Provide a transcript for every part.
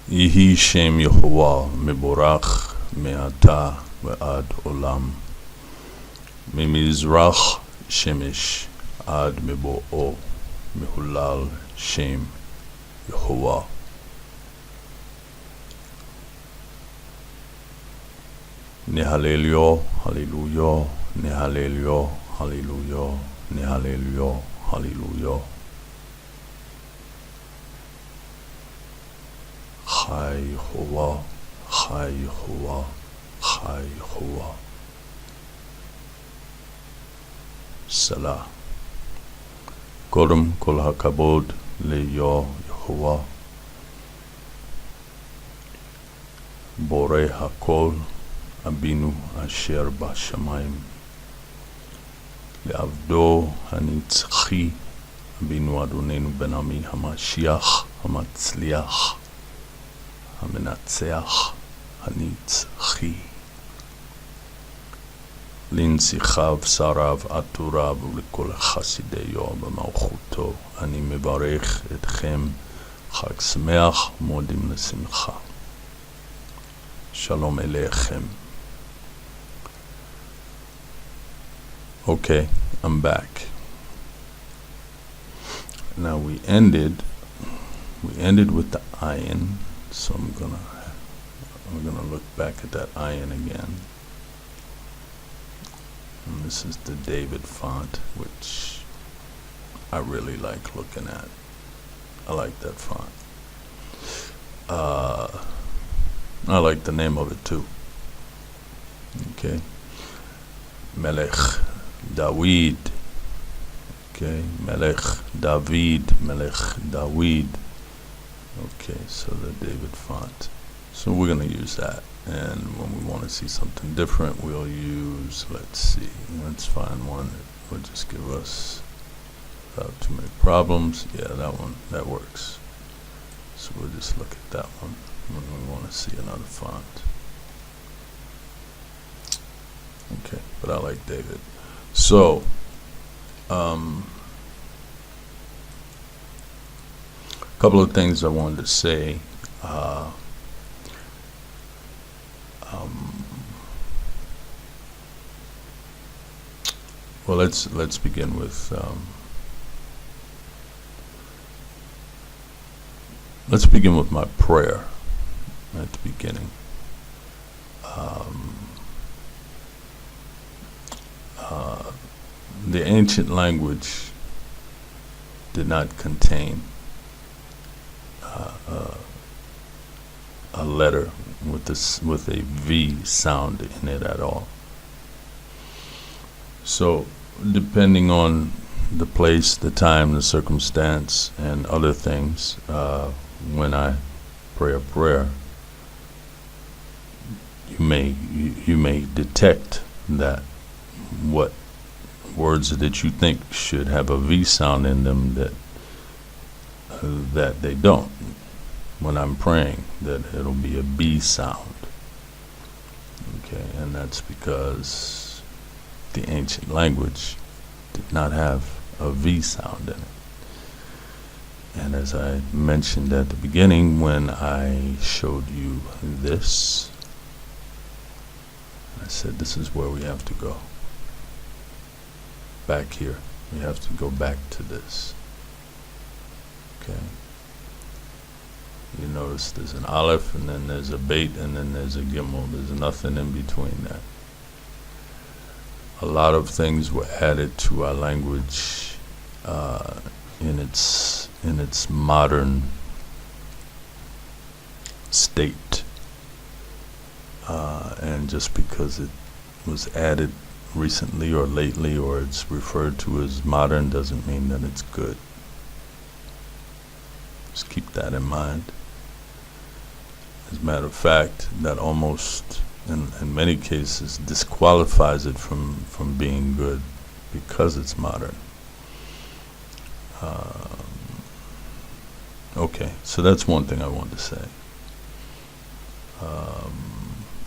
Yehi Shem Yehovah Meborach Me'ata Ve'ad Olam Mimizrach Shemesh Ad Mebo'o Mehulal Shem Yehovah. Nehalelio, Hallelujah, Nehalelio, Hallelujah, Nehalelio, Hallelujah. Chai Yehovah, Chai Yehovah, Chai Yehovah. Salah. Kodem kol hakabod leyo Yehovah. Borei hakol Abinu asher bashamayim. Le'avdo hanitzchi Abinu Adonenu ben Ami hamashiach hamatzliach hamenatzeach hanitzchi. לנסיכיו שריו עטוריו ולכל חסידיו במלכותו. אני מברך אתכם חג שמח ומודים לשמחה. שלום אליכם. Okay, I'm back. Now we ended with the ayin, so I'm gonna look back at that ayin again. And this is the David font, which I really like looking at. I like that font. I like the name of it too. Okay. Melech David. Okay. Melech David. Melech David. Okay, so the David font. So we're going to use that. And when we want to see something different, we'll use, let's find one that will just give us without too many problems. Yeah, that one, that works. So we'll just look at that one when we want to see another font. Okay, but I like David. So, a couple of things I wanted to say. Well, let's begin with my prayer at the beginning. The ancient language did not contain a letter with a V sound in it at all. So, depending on the place, the time, the circumstance, and other things, when I pray a prayer, you may detect that what words that you think should have a V sound in them that they don't. When I'm praying, that it'll be a B sound. Okay, and that's because the ancient language did not have a V sound in it. And as I mentioned at the beginning, when I showed you this, I said this is where we have to go. Back here. We have to go back to this. Okay. You notice there's an Alef, and then there's a Bayt, and then there's a Gimel. There's nothing in between that. A lot of things were added to our language in its modern state, and just because it was added recently or lately, or it's referred to as modern, doesn't mean that it's good. Just keep that in mind. As a matter of fact, that almost in many cases disqualifies it from being good because it's modern. Okay, so that's one thing I want to say.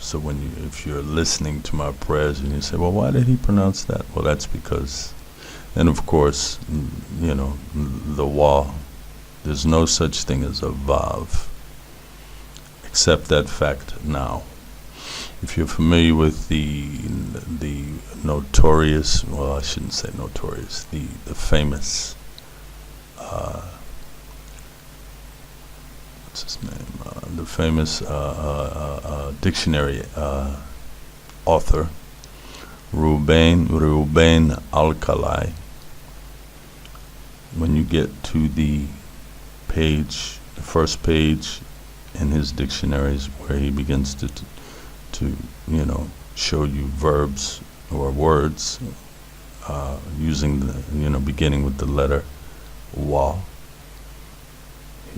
So if you're listening to my prayers and you say, well, why did he pronounce that? Well, that's because, and of course, the wa, there's no such thing as a vav. accept that fact now. If you're familiar with the notorious, well, I shouldn't say notorious, the famous, what's his name? The famous dictionary author, Rubain Al-Khalai. When you get to the first page in his dictionaries, where he begins to show you verbs or words using the beginning with the letter wa.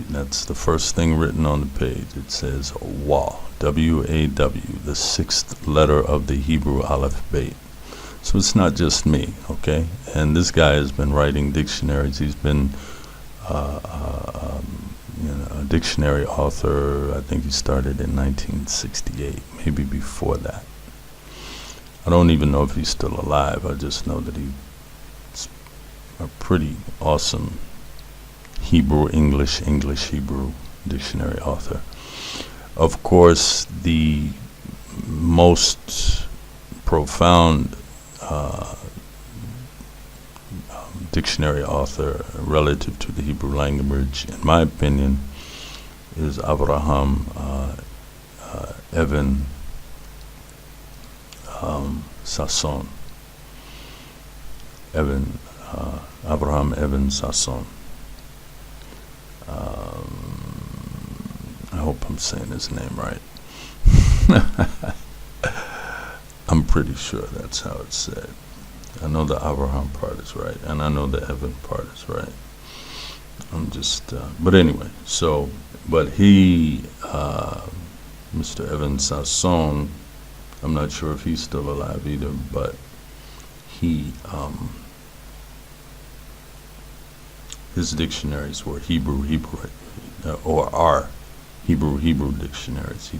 That's the first thing written on the page. It says wa, W-A-W, the sixth letter of the Hebrew Alef Bayt. So it's not just me, okay? And this guy has been writing dictionaries. He's been a dictionary author. I think he started in 1968, maybe before that. I don't even know if he's still alive. I just know that he's a pretty awesome Hebrew, English, Hebrew dictionary author. Of course, the most profound dictionary author relative to the Hebrew language, in my opinion, is Avraham Evan Sasson. Avraham Evan Sasson. I hope I'm saying his name right. I'm pretty sure that's how it's said. I know the Avraham part is right, and I know the Evan part is right. I'm just, but anyway, but he, Mr. Evan Sasson, I'm not sure if he's still alive either, but he, his dictionaries were Hebrew, or are Hebrew dictionaries. He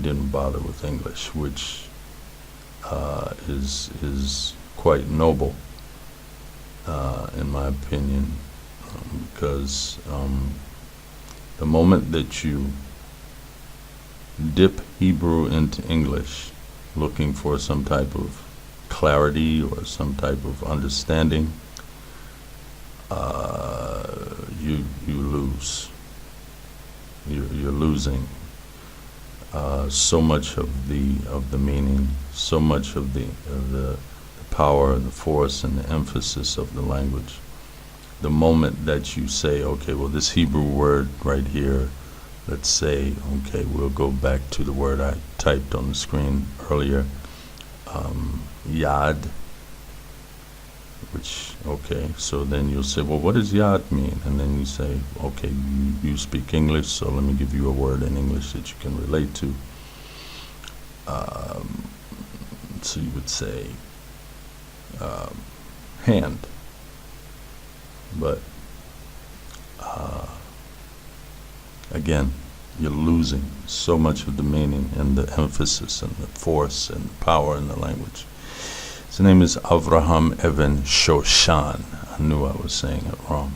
didn't bother with English, which is quite noble, in my opinion, because the moment that you dip Hebrew into English, looking for some type of clarity or some type of understanding, you lose. You're losing so much of the meaning, so much of the power, the force, and the emphasis of the language. The moment that you say, okay, well, this Hebrew word right here, let's say, okay, we'll go back to the word I typed on the screen earlier, yad, which, okay, so then you'll say, well, what does yad mean? And then you say, okay, you speak English, so let me give you a word in English that you can relate to. So you would say hand, but again, you're losing so much of the meaning and the emphasis and the force and the power in the language. His name is Avraham Evan Shoshan. I knew I was saying it wrong.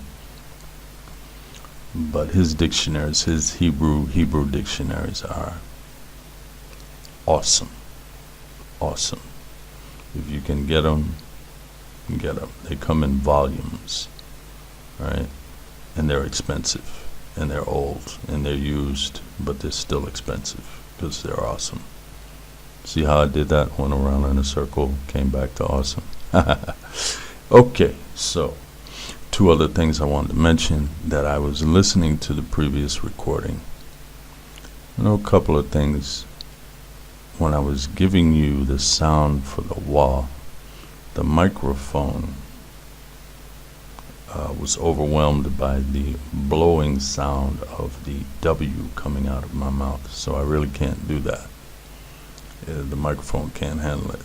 But his dictionaries, his Hebrew dictionaries are awesome. Awesome. If you can get them, get them. They come in volumes, right? And they're expensive, and they're old, and they're used, but they're still expensive because they're awesome. See how I did that? Went around in a circle, came back to awesome. Okay, so two other things I wanted to mention that I was listening to the previous recording. I know a couple of things. When I was giving you the sound for the wah, the microphone was overwhelmed by the blowing sound of the W coming out of my mouth, so I really can't do that. The microphone can't handle it.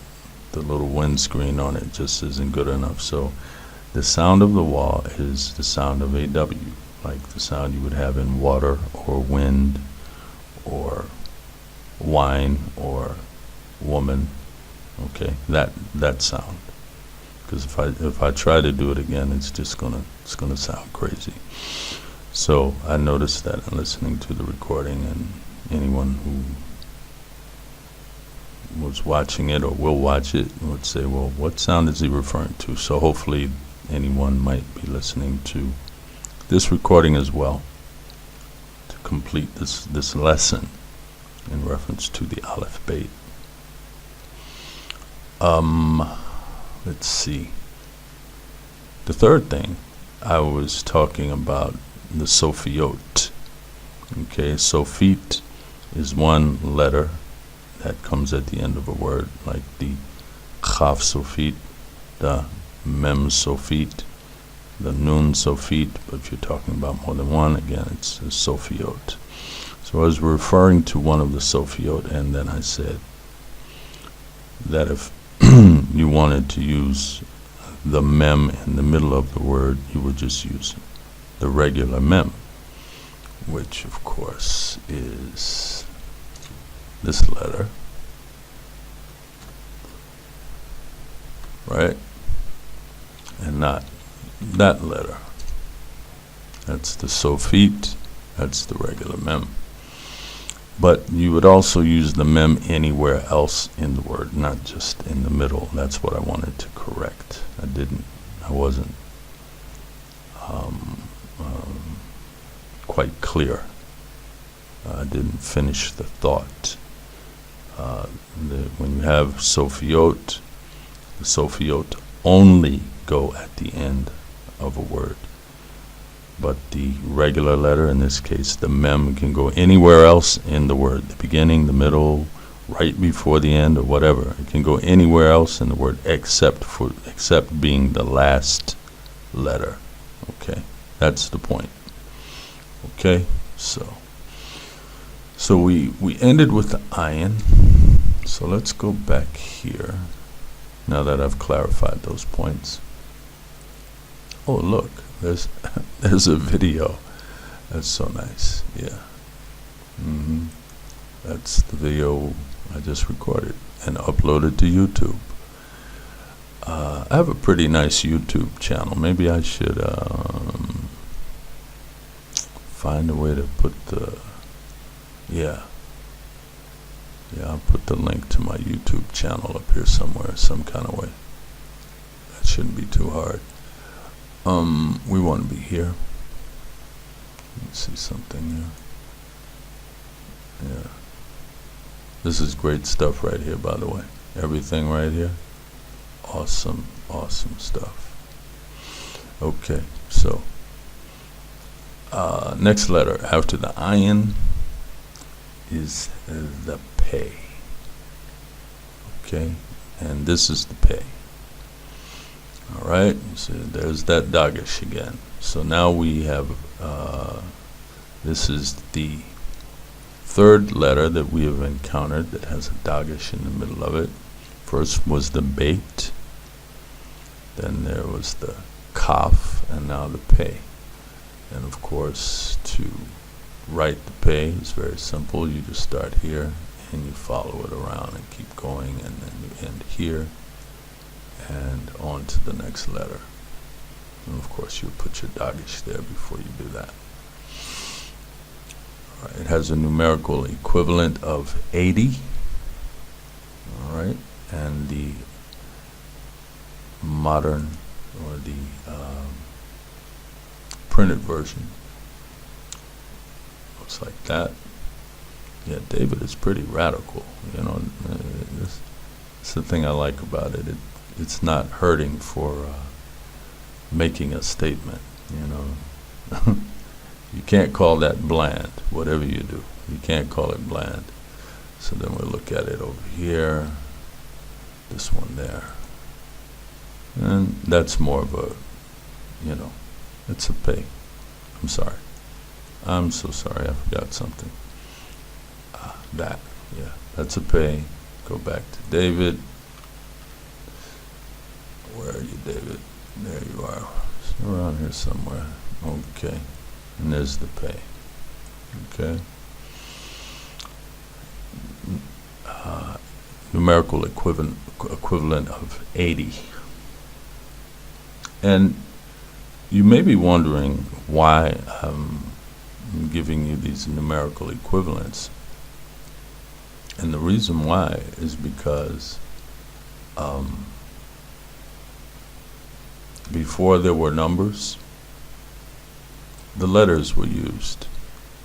The little windscreen on it just isn't good enough. So the sound of the wah is the sound of a W, like the sound you would have in water or wind or wine or woman. Okay, that sound. Because if I try to do it again, it's gonna sound crazy. So I noticed that in listening to the recording, and anyone who was watching it or will watch it would say, well, what sound is he referring to? So hopefully anyone might be listening to this recording as well to complete this lesson in reference to the Alef Bayt. Let's see. The third thing, I was talking about the Sofiot. Okay, Sofit is one letter that comes at the end of a word, like the Chaf Sofit, the Mem Sofit, the Nun Sofit. But if you're talking about more than one, again, it's a Sofiot. So I was referring to one of the Sofiot, and then I said that if you wanted to use the mem in the middle of the word, you would just use the regular mem, which of course is this letter, right? And not that letter. That's the Sofit, that's the regular mem. But you would also use the mem anywhere else in the word, not just in the middle. That's what I wanted to correct. I wasn't quite clear. I didn't finish the thought. When you have Sofiot, the Sofiot only go at the end of a word. But the regular letter, in this case the mem, can go anywhere else in the word, the beginning, the middle, right before the end, or whatever. It can go anywhere else in the word except being the last letter. Okay, that's the point. Okay, so we ended with the ayin. So let's go back here now that I've clarified those points. Oh, look, there's a video. That's so nice. Yeah. That's the video I just recorded and uploaded to YouTube. I have a pretty nice YouTube channel. Maybe I should find a way to put I'll put the link to my YouTube channel up here somewhere, some kind of way. That shouldn't be too hard. We want to be here. Let me see something here. Yeah. This is great stuff right here, by the way. Everything right here. Awesome, awesome stuff. Okay, so next letter after the ayin is the pay. Okay, and this is the pay. All right, so there's that dagesh again. So now we have, this is the third letter that we have encountered that has a dagesh in the middle of it. First was the bait, then there was the kaf, and now the pay. And of course, to write the pay is very simple. You just start here and you follow it around and keep going, and then you end here and on to the next letter. And of course you put your dagesh there before you do that. All right, it has a numerical equivalent of 80. All right, and the modern, or the printed version looks like that. Yeah, David is pretty radical, you know. That's the thing I like about it. It's not hurting for making a statement, you know. You can't call that bland, whatever you do. You can't call it bland. So then we'll look at it over here, this one there. And that's more of a, you know, it's a pay. I'm sorry. I'm so sorry, I forgot something. That, yeah, that's a pay. Go back to David. Where are you, David? There you are. It's around here somewhere. Okay. And there's the pay. Okay. Numerical equivalent of 80. And you may be wondering why I'm giving you these numerical equivalents. And the reason why is because before there were numbers, the letters were used.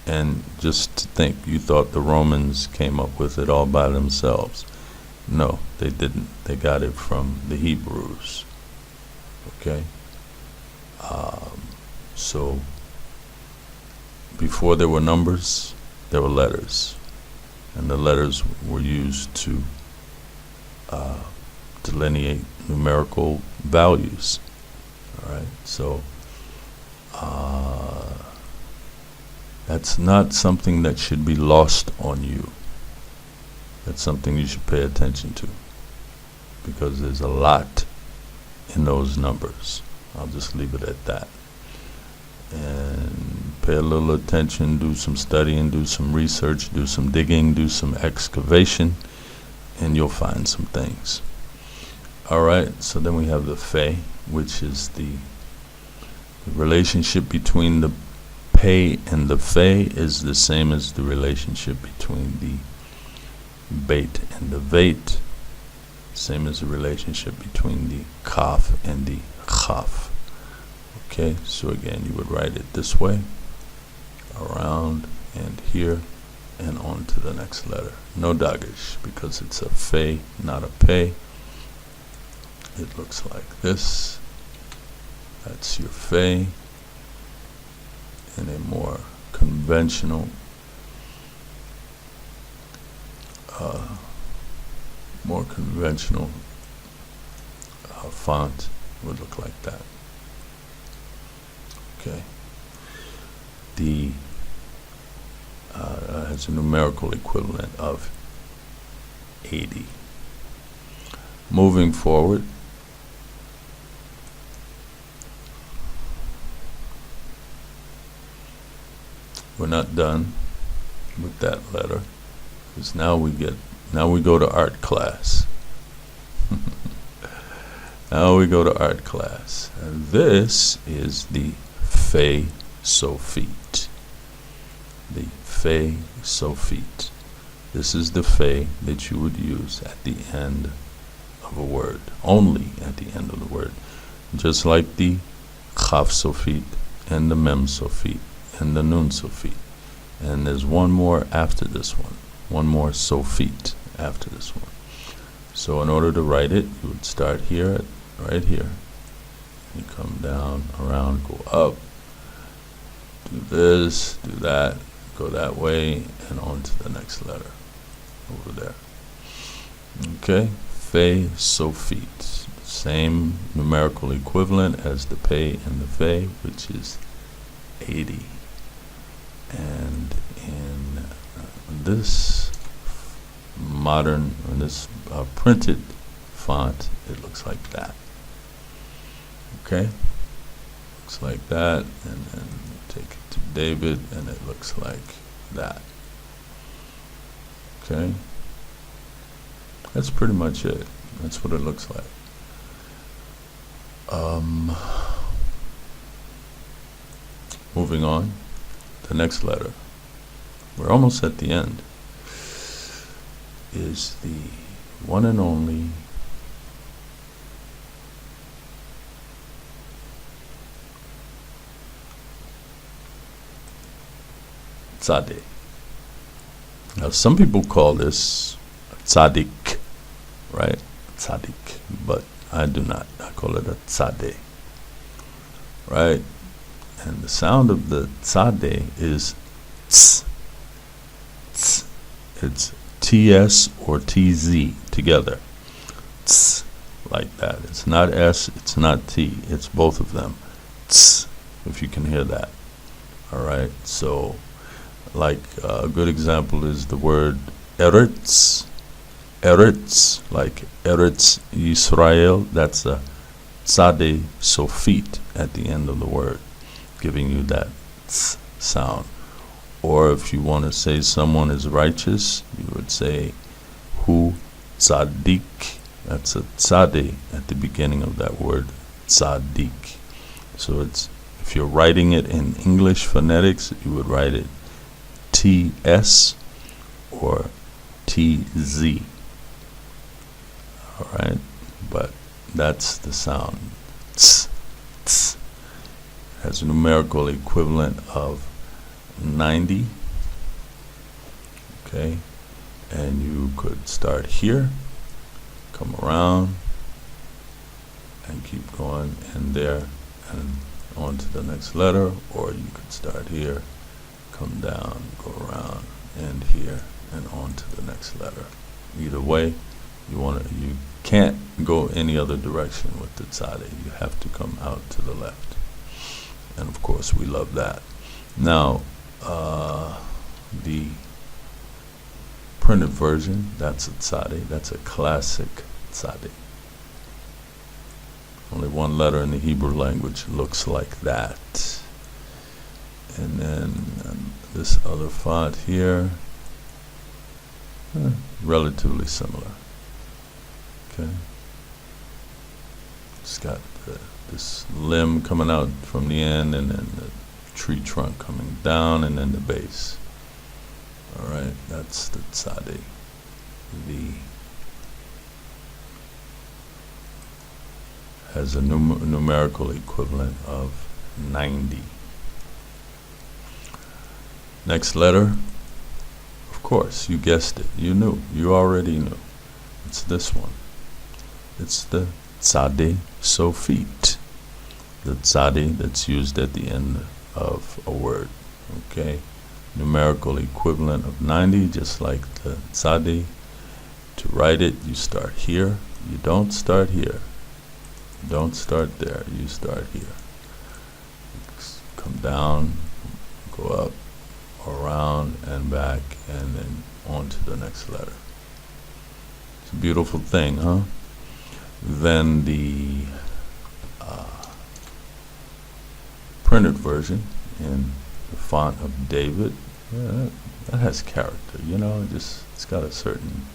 And just to think, you thought the Romans came up with it all by themselves. No, they didn't. They got it from the Hebrews. Okay? So, before there were numbers, there were letters. And the letters were used to delineate numerical values. All right? So, that's not something that should be lost on you. That's something you should pay attention to, because there's a lot in those numbers. I'll just leave it at that. And pay a little attention, do some studying, do some research, do some digging, do some excavation, and you'll find some things. All right, so then we have the Fe, which is the relationship between the Pei and the Fe is the same as the relationship between the Bayt and the Vait. Same as the relationship between the Kaf and the Chaf. Okay, so again, you would write it this way, around and here, and on to the next letter. No dagesh, because it's a Fe, not a Pei. It looks like this. That's your Fe in a more conventional font would look like that. Okay. The has a numerical equivalent of 80. Moving forward, we're not done with that letter, because now we go to art class. Now we go to art class. And this is the Fe Sophite. The Fe Sophite. This is the Fe that you would use at the end of a word, only at the end of the word. Just like the Chaf Sophite and the Mem Sophite and the Nun Sophite. And there's one more after this one. One more Sophite after this one. So in order to write it, you would start here, right here. You come down, around, go up, do this, do that, go that way, and on to the next letter over there. Okay, Fe Sophite. Same numerical equivalent as the Pei and the Fe, which is 80. And in this modern, in this printed font, it looks like that. Okay, looks like that, and then take it to David, and it looks like that. Okay, that's pretty much it. That's what it looks like. Moving on, the next letter. We're almost at the end. Is the one and only Tzaddik. Now, some people call this Tzaddik, right? Tzaddik, but I do not. I call it a Tzaddik, right? And the sound of the Tzaddik is Tz. Tz. It's TS or TZ together. Tz, like that. It's not S, it's not T. It's both of them. Tz, if you can hear that. All right. So, like a good example is the word Eretz. Eretz, like Eretz Yisrael. That's a Tzaddik Sophite at the end of the word, giving you that tz sound. Or if you want to say someone is righteous, you would say Hu Tzaddik. That's a Tzaddik at the beginning of that word, Tzaddik. So it's If you're writing it in English phonetics, you would write it TS or TZ. Alright, but that's the sound. Ts, ts. Has a numerical equivalent of 90. Okay, and you could start here, come around, and keep going in there and on to the next letter, or you could start here, come down, go around, end here, and on to the next letter. Either way, you can't go any other direction with the tzadeh. You have to come out to the left, and of course we love that. Now, the printed version, that's a tzadeh. That's a classic tzadeh. Only one letter in the Hebrew language looks like that. And then this other font here, relatively similar. Okay. It's got this limb coming out from the end, and then the tree trunk coming down, and then the base. Alright, that's the tzadeh. Has a numerical equivalent of 90. Next letter, of course, you guessed it. You knew. You already knew. It's this one. It's the tzadeh sofit. The tzadeh that's used at the end of a word. Okay? Numerical equivalent of 90, just like the tzadeh. To write it, you start here. You don't start here. Don't start there, you start here. Come down, go up, around, and back, and then on to the next letter. It's a beautiful thing, huh? Then the printed version in the font of David, that has character, you know, it's got a certain,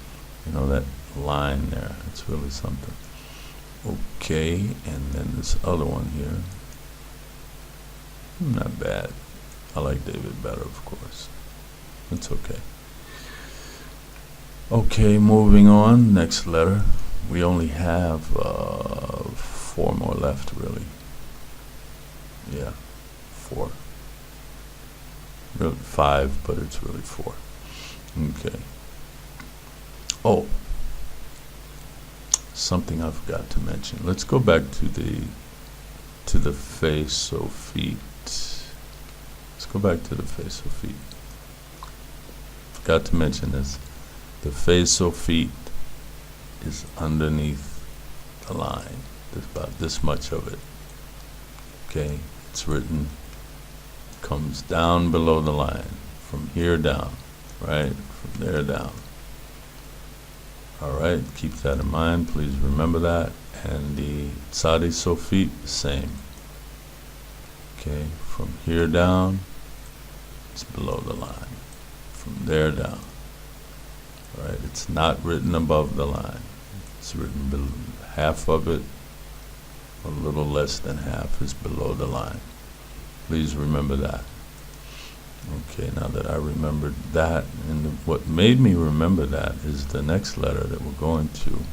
you know, that line there, it's really something. Okay, and then this other one here, not bad. I like David better, of course. It's okay. Okay, moving on. Next letter. We only have 4 more left, really. Yeah, 4. Really 5, but it's really 4. Okay. Oh. Something I forgot to mention. Let's go back to the face sofit. Let's go back to the face sofit. Forgot to mention this. The face sofit is underneath the line. There's about this much of it. Okay, it's written, comes down below the line, from here down, right? From there down. Alright, keep that in mind, please remember that. And the tzadeh sofit, the same. Okay, from here down, it's below the line. From there down. Alright, it's not written above the line. It's written below, half of it, a little less than half is below the line. Please remember that. Okay, now that I remembered that, and what made me remember that is the next letter that we're going to,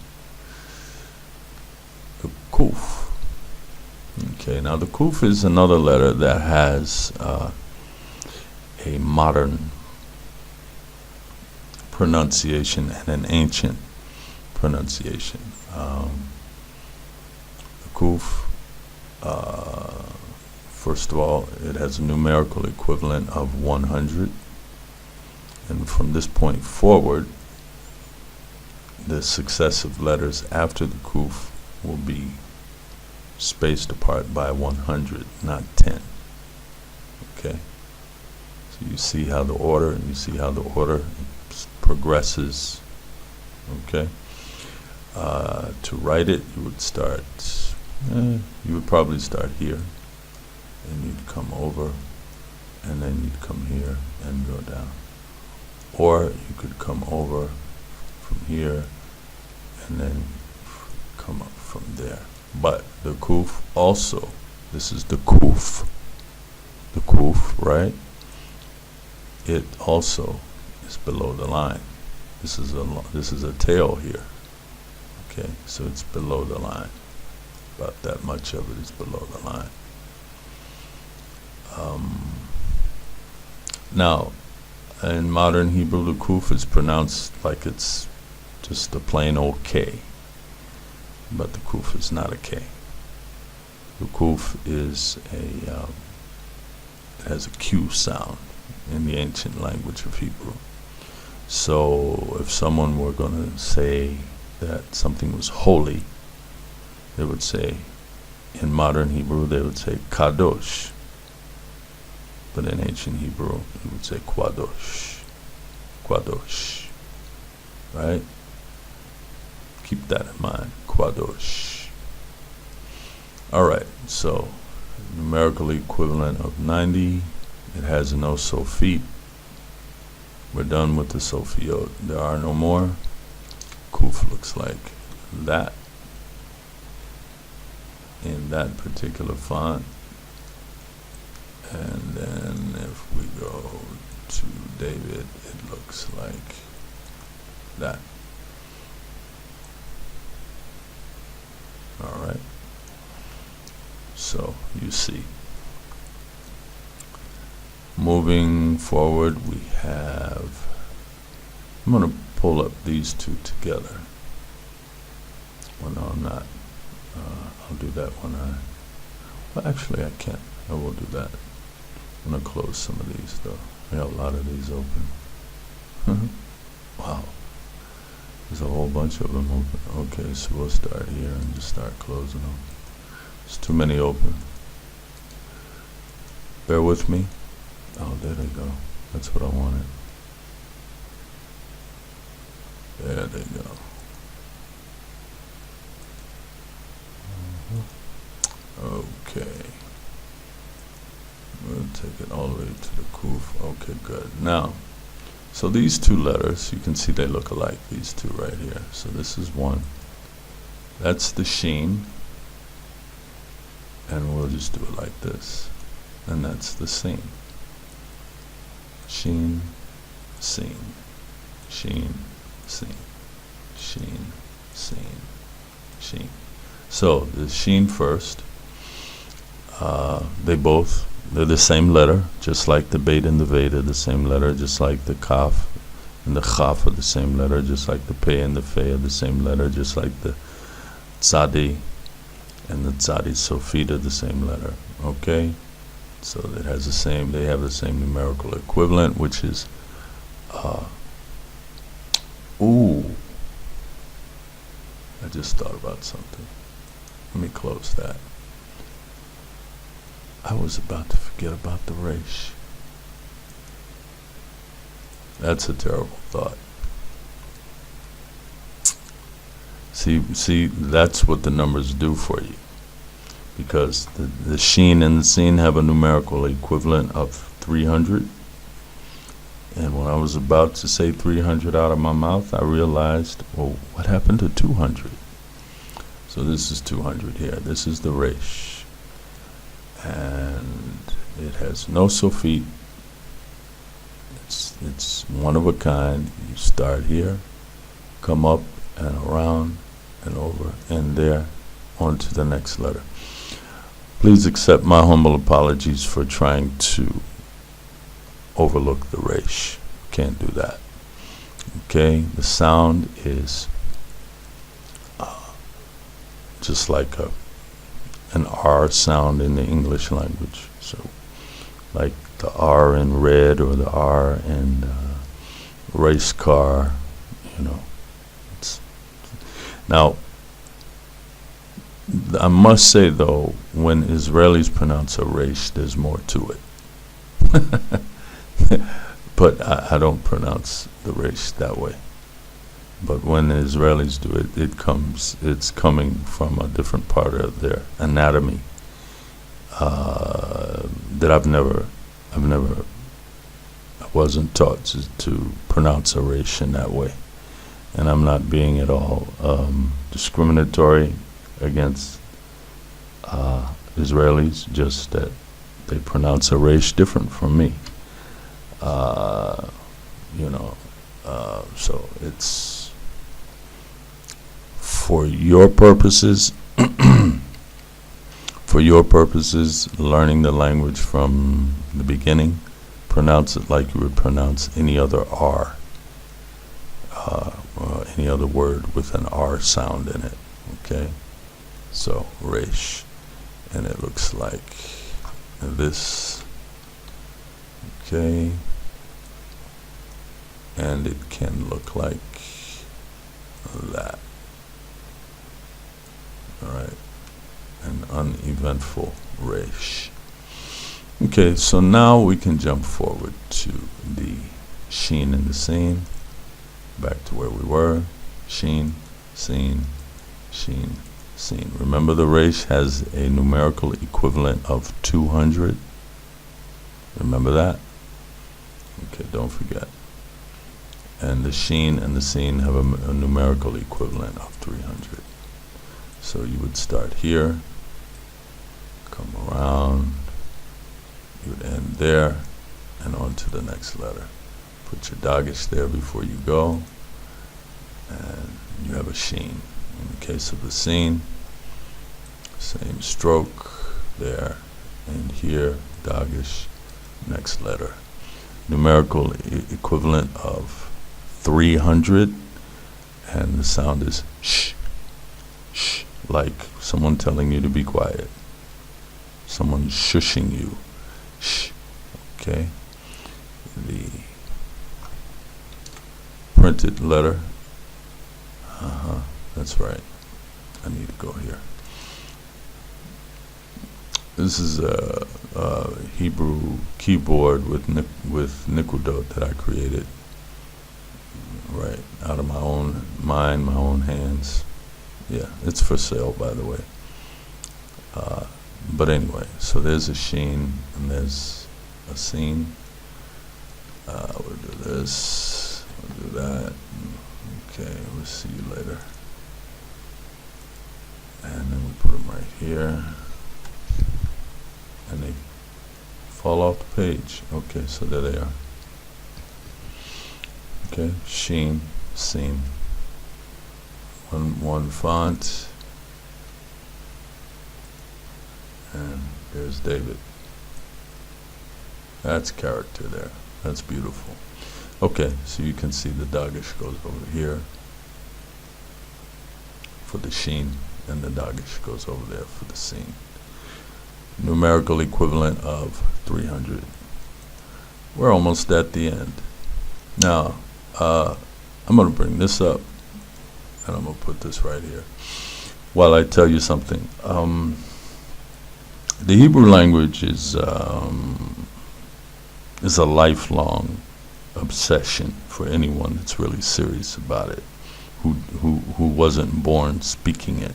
the kuf. Okay, now the kuf is another letter that has a modern pronunciation and an ancient pronunciation. The kuf, first of all, it has a numerical equivalent of 100, and from this point forward, the successive letters after the kuf will be spaced apart by 100, not 10. Okay, so you see how the order, progresses. Okay, to write it, you would start. You would probably start here, and you'd come over, and then you'd come here and go down. Or you could come over from here and then come up from there. But the kuf also, this is the kuf, the kuf, right? It also is below the line. This is a tail here. Okay, so it's below the line. About that much of it is below the line. Now, in modern Hebrew, the kuf is pronounced like it's just a plain old K, but the kuf is not a K. The kuf is it has a Q sound in the ancient language of Hebrew. So if someone were going to say that something was holy, they would say, in modern Hebrew, they would say kadosh. But in ancient Hebrew, you would say kwadosh. Kwadosh. Right? Keep that in mind. Kwadosh. Alright, so numerical equivalent of 90. It has no sofit. We're done with the sofiot. There are no more. Kuf looks like that in that particular font. And then if we go to David, it looks like that. Alright. So you see. Moving forward, we have, I'm going to pull up these two together. Well, no, I'm not. I'll do that when well, actually I can't. I will do that. I'm going to close some of these though. I got a lot of these open. Wow. There's a whole bunch of them open. Okay, so we'll start here and just start closing them. There's too many open. Bear with me. Oh, there they go. That's what I wanted. There they go. Okay. We'll take it all the way to the kuf. Okay, good. Now, so these two letters, you can see they look alike, these two right here. So this is one. That's the sheen. And we'll just do it like this. And that's the sin. Sheen, seen. Sheen, seen. Sheen, seen. Sheen. So the sheen first. They're the same letter, just like the Bayt and the Vayd are the same letter, just like the Kaf and the Chaf are the same letter, just like the Pei and the Fei are the same letter, just like the Tzadi and the Tzadi Sofit are the same letter. Okay? So it has the same, they have the same numerical equivalent, which is I just thought about something. Let me close that. I was about to forget about the resh. That's a terrible thought. See, that's what the numbers do for you. Because the sheen and the sin have a numerical equivalent of 300. And when I was about to say 300 out of my mouth, I realized, well, what happened to 200? So this is 200 here. This is the resh. And it has no sofit. It's one of a kind. You start here, come up and around and over and there on to the next letter. Please accept my humble apologies for trying to overlook the resh. Can't do that. Okay, the sound is just like an R sound in the English language. So, like the R in red or the R in race car, you know. Now, I must say though, when Israelis pronounce a resh, there's more to it. But I don't pronounce the resh that way. But when the Israelis do it, it's coming from a different part of their anatomy that I wasn't taught to pronounce a resh in that way. And I'm not being at all discriminatory against Israelis, just that they pronounce a resh different from me. So it's for your purposes. For your purposes, learning the language from the beginning, pronounce it like you would pronounce any other R, or any other word with an R sound in it. Okay, so resh, and it looks like this. Okay, and it can look like that. All right, an uneventful resh. Okay, so now we can jump forward to the sheen and the seen. Back to where we were. Sheen, seen, sheen, seen. Remember, the resh has a numerical equivalent of 200. Remember that? Okay, don't forget. And the sheen and the seen have a numerical equivalent of 300. So you would start here, come around, you would end there, and on to the next letter. Put your dagesh there before you go, and you have a sheen. In the case of the seen, same stroke there, and here, dagesh, next letter. Numerical equivalent of 300, and the sound is sh, sh, like someone telling you to be quiet. Someone shushing you. Shh. Okay. The printed letter. That's right. I need to go here. This is a Hebrew keyboard with Nikudot that I created, right, out of my own mind, my own hands. Yeah, it's for sale, by the way. But anyway, so there's a sheen and there's a seen. We'll do this, we'll do that. Okay, we'll see you later. And then we put them right here. And they fall off the page. Okay, so there they are. Okay, sheen, seen. One font. And there's David. That's character there. That's beautiful. Okay, so you can see the dagesh goes over here for the sheen, and the dagesh goes over there for the seen. Numerical equivalent of 300. We're almost at the end. Now, I'm going to bring this up, and I'm going to put this right here while I tell you something. The Hebrew language is a lifelong obsession for anyone that's really serious about it, who wasn't born speaking it.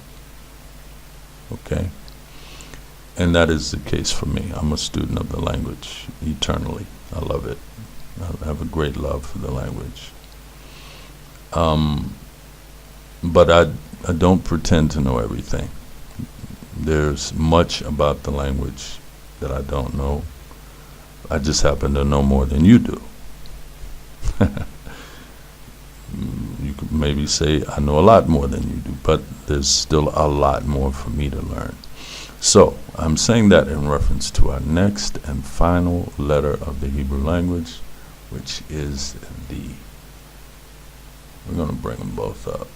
Okay? And that is the case for me. I'm a student of the language eternally. I love it. I have a great love for the language. But I don't pretend to know everything. There's much about the language that I don't know. I just happen to know more than you do. You could maybe say I know a lot more than you do, but there's still a lot more for me to learn. So I'm saying that in reference to our next and final letter of the Hebrew language, which is the, we're going to bring them both up,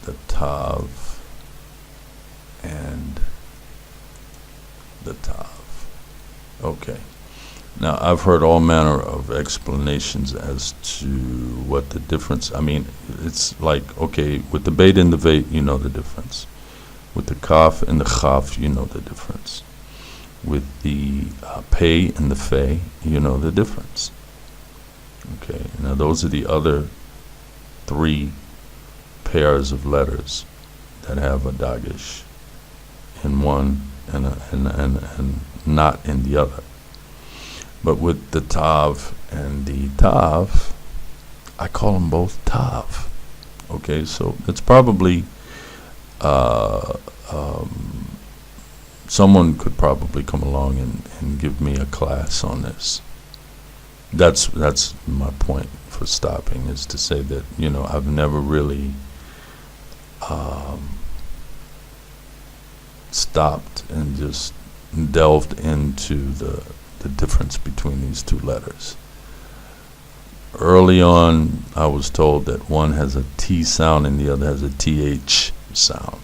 the Tav and the Tav. Okay. Now, I've heard all manner of explanations as to what the difference, I mean, it's like, okay, with the Bayt and the Vayt, you know the difference. With the Kaf and the Chaf, you know the difference. With the Pei and the Fe, you know the difference. Okay, now those are the other three pairs of letters that have a dagesh in one and not in the other. But with the Tav and the Tav, I call them both Tav. Okay, so it's probably someone could probably come along and give me a class on this. That's my point for stopping, is to say that, you know, I've never really stopped and just delved into the difference between these two letters. Early on, I was told that one has a T sound and the other has a TH sound.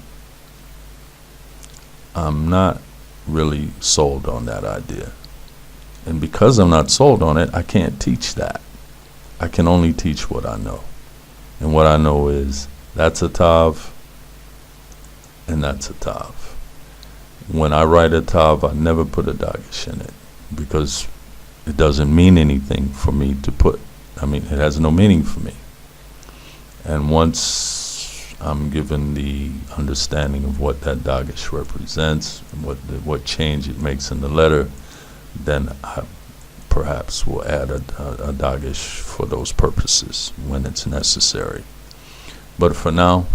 I'm not really sold on that idea. And because I'm not sold on it, I can't teach that. I can only teach what I know. And what I know is that's a tav and that's a tav. When I write a tav, I never put a dagesh in it because it doesn't mean anything for me to put. I mean, it has no meaning for me. And once I'm given the understanding of what that dagesh represents and what change it makes in the letter, then I perhaps will add a dagesh for those purposes when it's necessary. But for now,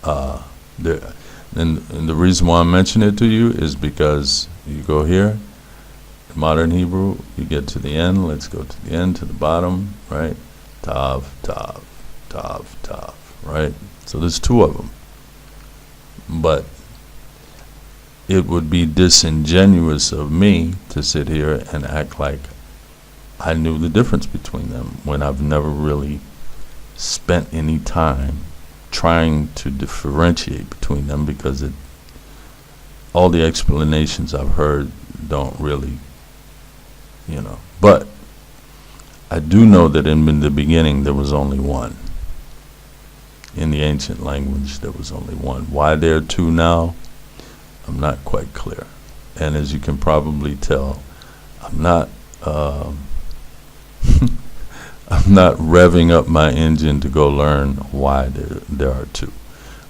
and the reason why I'm mentioning it to you is because you go here, modern Hebrew, you get to the end. Let's go to the end, to the bottom, right? Tav, tav, tav, tav, right? So there's two of them. But it would be disingenuous of me to sit here and act like I knew the difference between them when I've never really spent any time trying to differentiate between them, because all the explanations I've heard don't really, you know. But I do know that in the beginning there was only one. In the ancient language there was only one. Why there are two now, I'm not quite clear. And as you can probably tell, I'm not I'm not revving up my engine to go learn why there are two.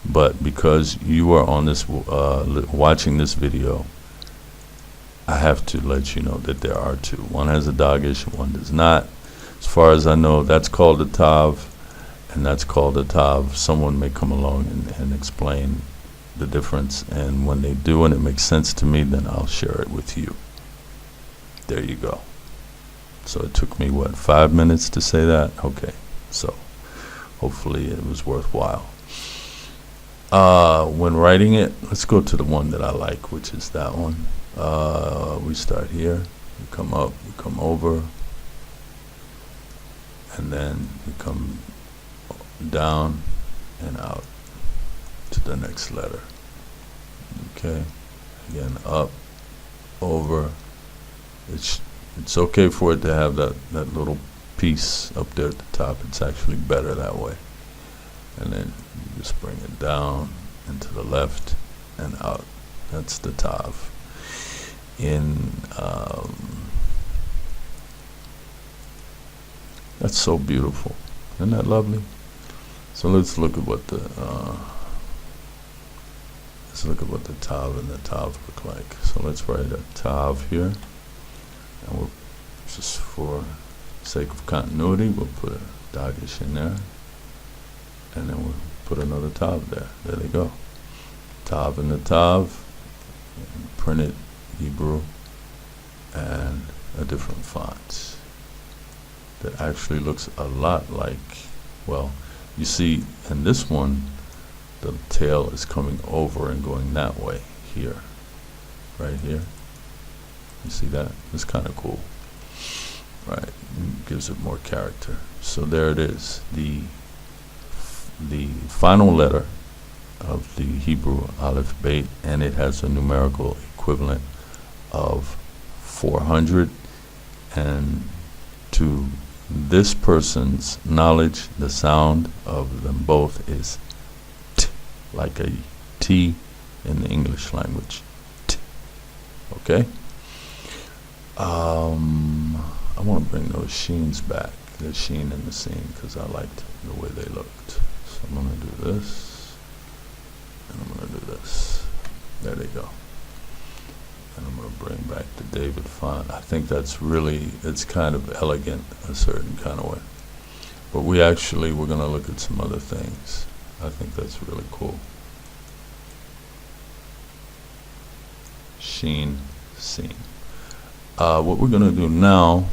But because you are on this watching this video, I have to let you know that there are two. One has a dagesh, one does not. As far as I know, that's called a tav, and that's called a tav. Someone may come along and explain the difference, and when they do and it makes sense to me, then I'll share it with you. There you go. So it took me, what, 5 minutes to say that? Okay, so hopefully it was worthwhile. When writing it, let's go to the one that I like, which is that one. We start here, we come up, we come over, and then we come down and out to the next letter. Okay, again, up, over. It's okay for it to have that little piece up there at the top. It's actually better that way. And then you just bring it down and to the left and out. That's the tav. That's so beautiful. Isn't that lovely? So let's look at what the tav and the tav look like. So let's write a tav here. And we'll, just for sake of continuity, we'll put a dagesh in there, and then we'll put another tav there. There they go. Tav and the tav, and printed Hebrew, and a different font that actually looks a lot like, well, you see, in this one, the tail is coming over and going that way here, right here. You see that? It's kind of cool, right? It gives it more character. So there it is, the final letter of the Hebrew Alef Bayt, and it has a numerical equivalent of 400. And to this person's knowledge, the sound of them both is t, like a T in the English language. T. Okay? I want to bring those sheens back, the sheen and the seam, because I liked the way they looked. So I'm going to do this, and I'm going to do this. There they go. And I'm going to bring back the David font. I think that's really, it's kind of elegant a certain kind of way. But we're going to look at some other things. I think that's really cool. sheen, seen. What we're going to do now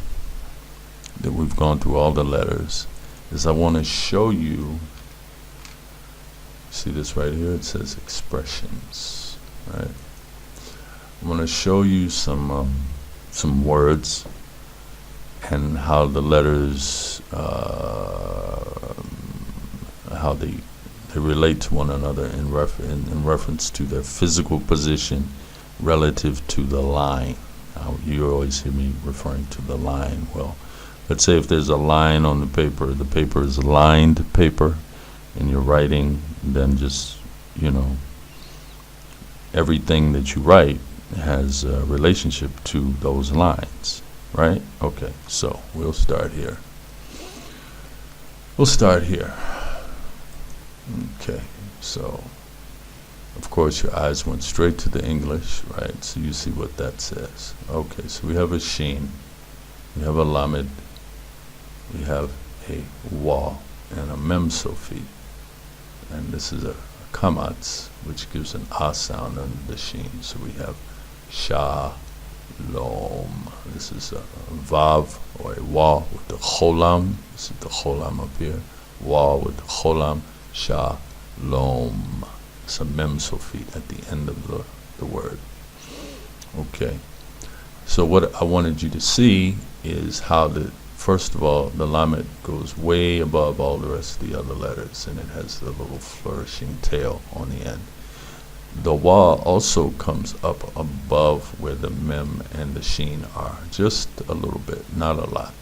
that we've gone through all the letters is I want to show you, see this right here, it says expressions, right? I want to show you some words and how the letters, how they relate to one another in reference to their physical position relative to the line. You always hear me referring to the line. Well, let's say if there's a line on the paper is lined paper, and you're writing, then just, everything that you write has a relationship to those lines, right? Okay, so we'll start here. Okay, so of course your eyes went straight to the English, right? So you see what that says. Okay, so we have a sheen, we have a lamed, we have a wa, and a mem sophi, and this is a kamatz, which gives an a sound on the sheen. So we have shalom. This is a vav or a wa with the cholam. This is the cholam up here. Wa with the cholam. Shalom. It's a mem sophi at the end of the word. Okay. So what I wanted you to see is how first of all, the lamed goes way above all the rest of the other letters, and it has the little flourishing tail on the end. The wa also comes up above where the mem and the sheen are, just a little bit, not a lot,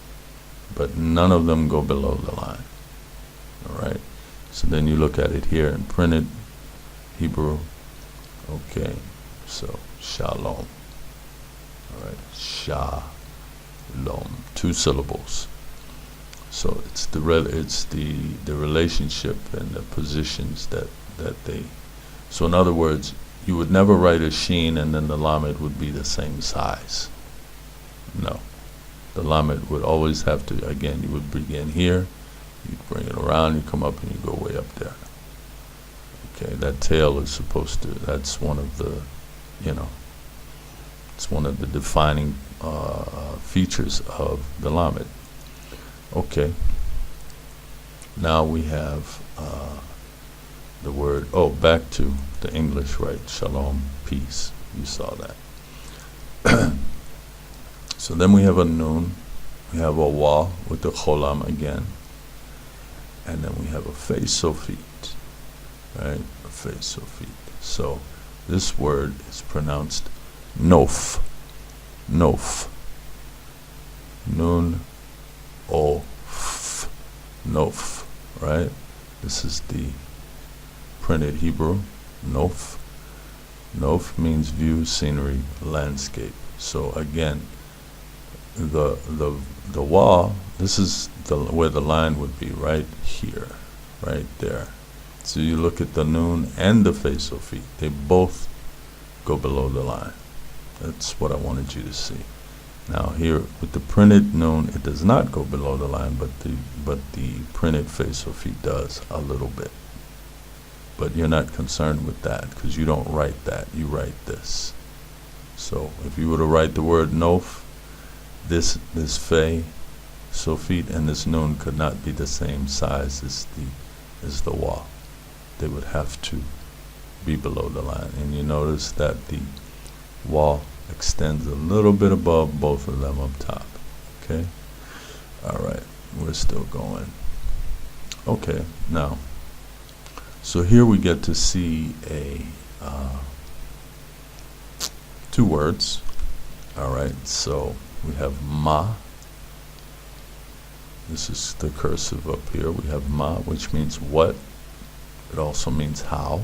but none of them go below the line. All right. So then you look at it here in printed Hebrew. Okay. So shalom. All right. Shalom. 2 syllables. So it's the relationship and the positions that they. So in other words, you would never write a sheen and then the lamed would be the same size. No. The lamed would always have to, again, you would begin here, you'd bring it around, you come up and you go way up there. Okay, that tail is supposed to, that's one of the, it's one of the defining features of the lamed. Okay. Now we have the word, back to the English, right? Shalom, peace. You saw that. So then we have a noon, we have a wa with the cholam again, and then we have a fe sofit, right? A fe sofit. So this word is pronounced nof, nof, nun, o, f, nof, right? This is the printed Hebrew, nof. Nof means view, scenery, landscape. So again, the wa, this is where the line would be, right here, right there. So you look at the noon and the fe sofit, they both go below the line. That's what I wanted you to see. Now here with the printed noon, it does not go below the line, but the printed fe sofit does a little bit. But you're not concerned with that because you don't write that, you write this. So if you were to write the word nof, this fe sofit and this noon could not be the same size as the wa. They would have to be below the line. And you notice that the wa extends a little bit above both of them up top. Okay? Alright, we're still going. Okay, now, so here we get to see two words. Alright, so we have ma. This is the cursive up here. We have ma, which means what. It also means how.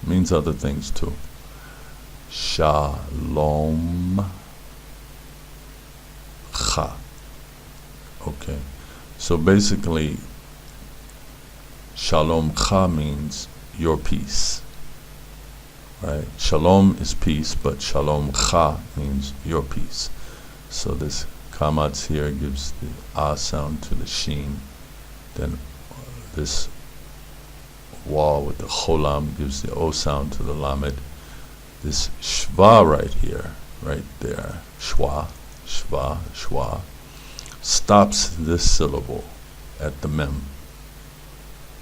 It means other things too. Shalom cha. Okay, so basically shalom cha means your peace, right? Shalom is peace, but shalom cha means your peace. So this kamatz here gives the ah sound to the sheen, then this wa with the cholam gives the o sound to the lamed, This shva right here, right there, shwa, shva, shwa, stops this syllable at the mem.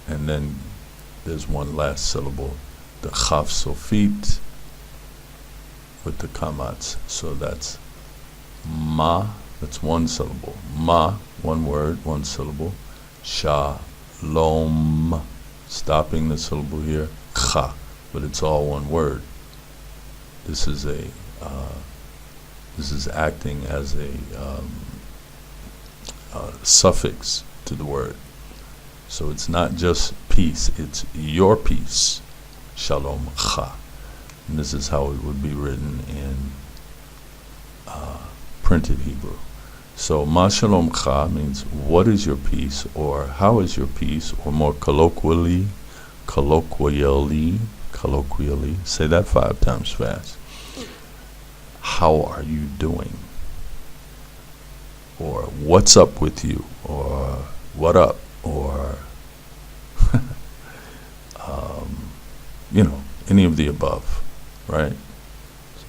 And then there's one last syllable, the chaf sofit with the kamats. So that's ma, that's one syllable. Ma, one word, one syllable. Shalom, stopping the syllable here. Cha, but it's all one word. This is acting as a suffix to the word. So it's not just peace, it's your peace. Shalom cha. And this is how it would be written in printed Hebrew. So ma shalom cha means what is your peace, or how is your peace, or more colloquially, say that 5 times fast. How are you doing? Or what's up with you? Or what up? Or any of the above, right?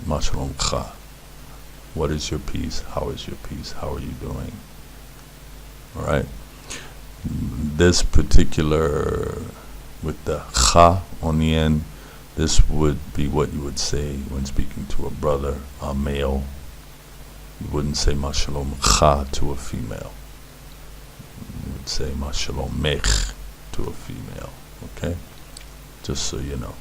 Ma shalom cha. What is your peace? How is your peace? How are you doing? All right. This particular, with the cha on the end, this would be what you would say when speaking to a brother, a male. You wouldn't say ma shalom cha to a female. You would say ma shalom mech to a female. Okay? Just so you know.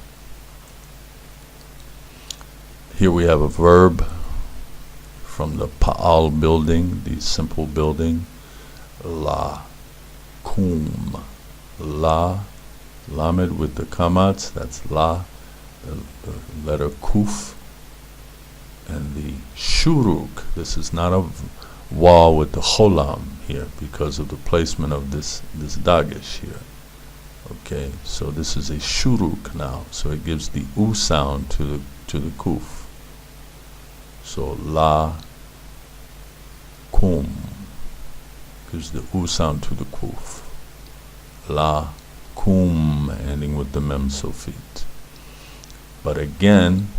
Here we have a verb from the Pa'al building, the simple building. La kum. La, lamed with the kamats, that's la, the letter kuf, and the shuruk. This is not a wall with the cholam here because of the placement of this dagesh here. Okay, so this is a shuruk now, so it gives the u sound to the kuf. So la kum gives the u sound to the kuf. La kum, ending with the mem sofit. But again,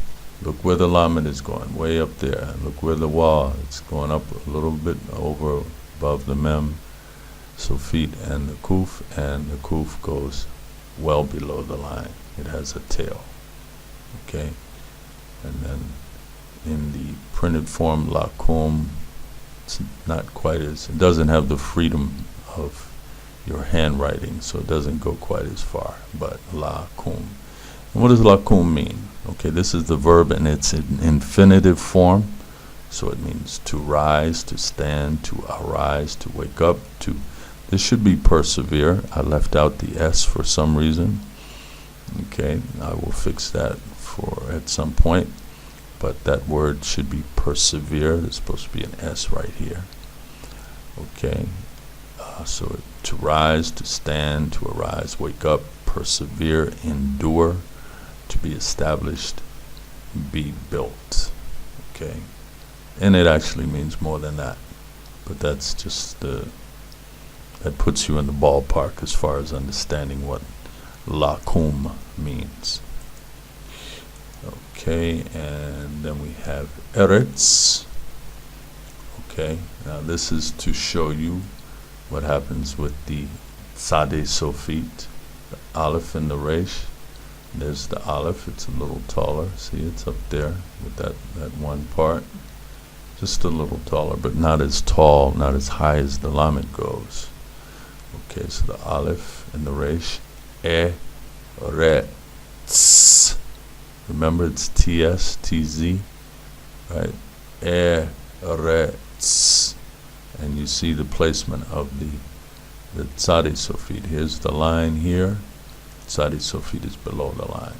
look where the lamed is going, way up there. Look where the waw, it's going up a little bit over above the mem sofit and the kuf goes well below the line. It has a tail. Okay, and then in the printed form, la kum, it's not quite as, it doesn't have the freedom of your handwriting, so it doesn't go quite as far, but la kum. And what does la kum mean? Okay, this is the verb and it's in infinitive form, so it means to rise, to stand, to arise, to wake up, to, this should be persevere. I left out the S for some reason. Okay, I will fix that for at some point. But that word should be persevere. There's supposed to be an S right here. Okay, so to rise, to stand, to arise, wake up, persevere, endure, to be established, be built. Okay, and it actually means more than that. But that's just that puts you in the ballpark as far as understanding what lakum means. Okay, and then we have eretz. Okay, now this is to show you what happens with the tzadeh sofit, the aleph and the resh. There's the aleph, it's a little taller. See, it's up there with that one part. Just a little taller, but not as tall, not as high as the lamed goes. Okay, so the aleph and the resh. Eretz. Remember, it's T-S, T-Z, right? Eretz. And you see the placement of the tzadeh sofit. Here's the line here. Tzadeh sofit is below the line.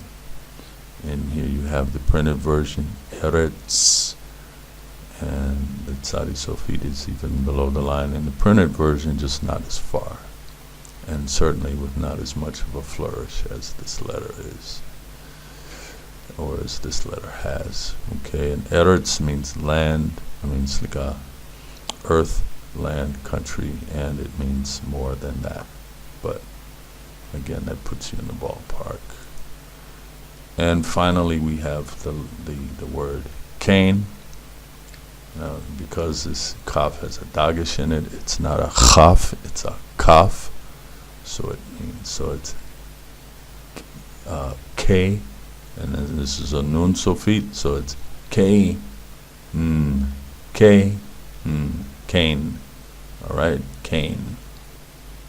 And here you have the printed version, Eretz. And the tzadeh sofit is even below the line. And the printed version, just not as far. And certainly with not as much of a flourish as this letter is, or as this letter has. Okay, and Eretz means land, means like a earth, land, country, and it means more than that. But again, that puts you in the ballpark. And finally, we have the word Cain. Because this kaf has a dagish in it, it's not a chaf, it's a kaf. So it's K, and then this is a nun sofit, so it's K, K, Cain. All right, Cain.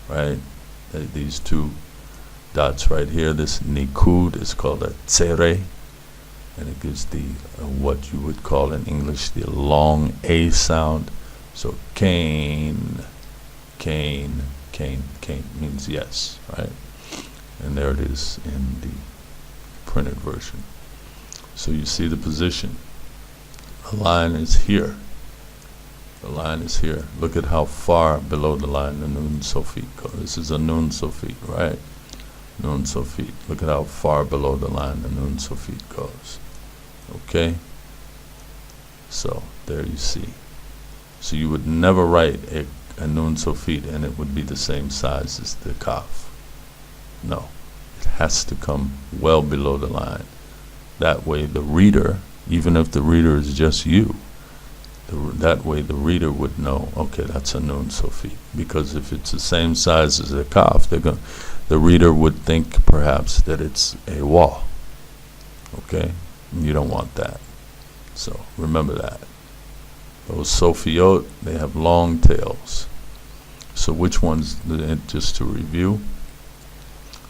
Right, these two dots right here. This nikud is called a tzere, and it gives the what you would call in English the long A sound. So Cain, Cain, Cain, Cain means yes, right? And there it is in the printed version. So you see the position. The line is here. The line is here. Look at how far below the line the nun sofit goes. This is a nun sofit, right? Nun sofit. Look at how far below the line the nun sofit goes. Okay? So there you see. So you would never write a nun sofit and it would be the same size as the kaf. No. It has to come well below the line. That way the reader, even if the reader is just you, that way the reader would know, okay, that's a nun sofit. Because if it's the same size as a kaf, the reader would think perhaps that it's a waw. Okay? And you don't want that. So remember that. Those sofiot, they have long tails. So which ones, just to review,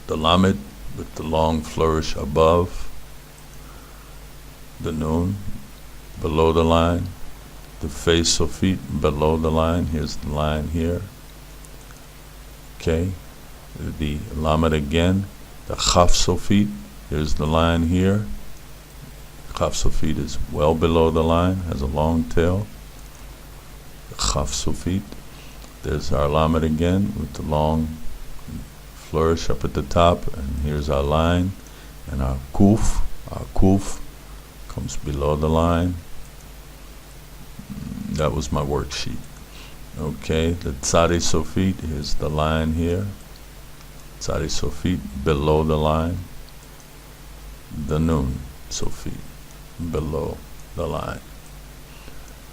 the lamed with the long flourish above the nun, below the line, the face sofit below the line. Here's the line here. Okay, the lamed again, the chaf sofit. Here's the line here. Chaf sofit is well below the line, has a long tail. The chaf sofit. There's our lamed again with the long flourish up at the top, and here's our line, and our kuf. Our kuf comes below the line. That was my worksheet. Okay, the tzadi sofit, here's the line here. Tzadi sofit below the line. The nun sofit below the line.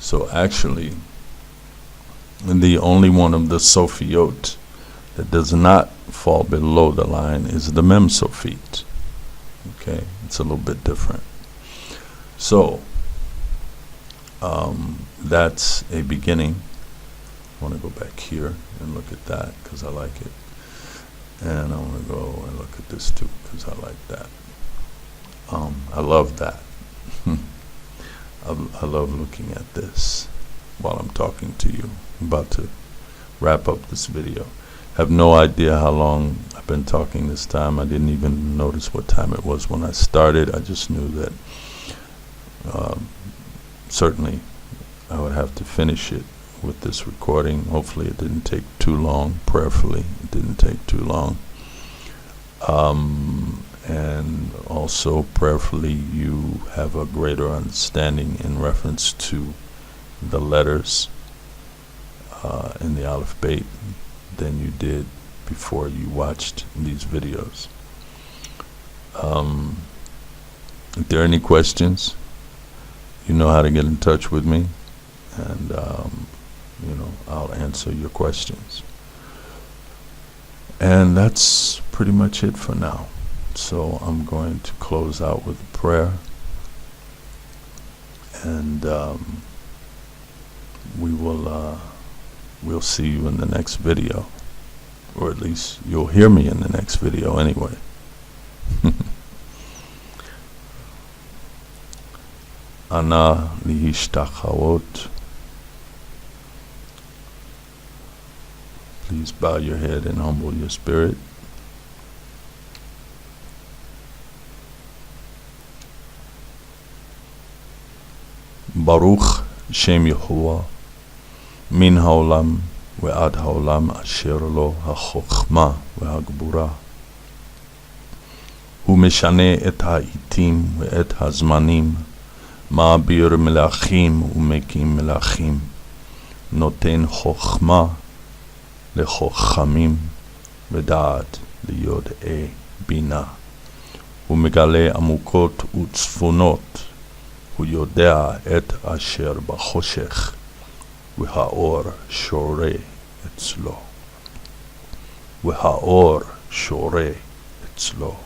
So actually, the only one of the sofiot that does not fall below the line is the mem sofit. Okay, it's a little bit different. So that's a beginning. I want to go back here and look at that because I like it, and I want to go and look at this too because I like that. I love that. I love looking at this while I'm talking to you. I'm about to wrap up this video. Have no idea how long I've been talking this time. I didn't even notice what time it was when I started. I just knew that certainly I would have to finish it with this recording. Hopefully it didn't take too long. Prayerfully it didn't take too long. And also prayerfully you have a greater understanding in reference to the letters in the Alef Bayt than you did before you watched these videos. If there are any questions, you know how to get in touch with me, and I'll answer your questions. And that's pretty much it for now. So I'm going to close out with a prayer, and we'll see you in the next video, or at least you'll hear me in the next video anyway. Ana lihishtakawot. Please bow your head and humble your spirit. Baruch Shem Yehovah min haolam ve'ad haolam asher lo hachokma ve'hagvura. Hu meshane et ha'itim ve'et hazmanim, ma'abir melachim u'mekim melachim, noten chochma lechochamim ve'da'at liyod'e bina. הוא מגלה עמוקות וצפונות, הוא יודע את אשר בחושך, והאור שורה אצלו. והאור שורה אצלו.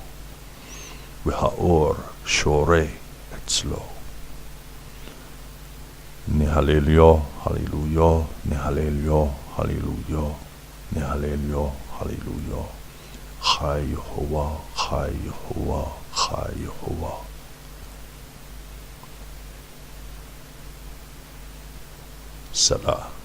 והאור שורה אצלו. נהלליו, הללויו, נהלליו, הללויו, נהלליו, הללויו. חי יהוה, חי יהוה, חי יהוה. סלאם.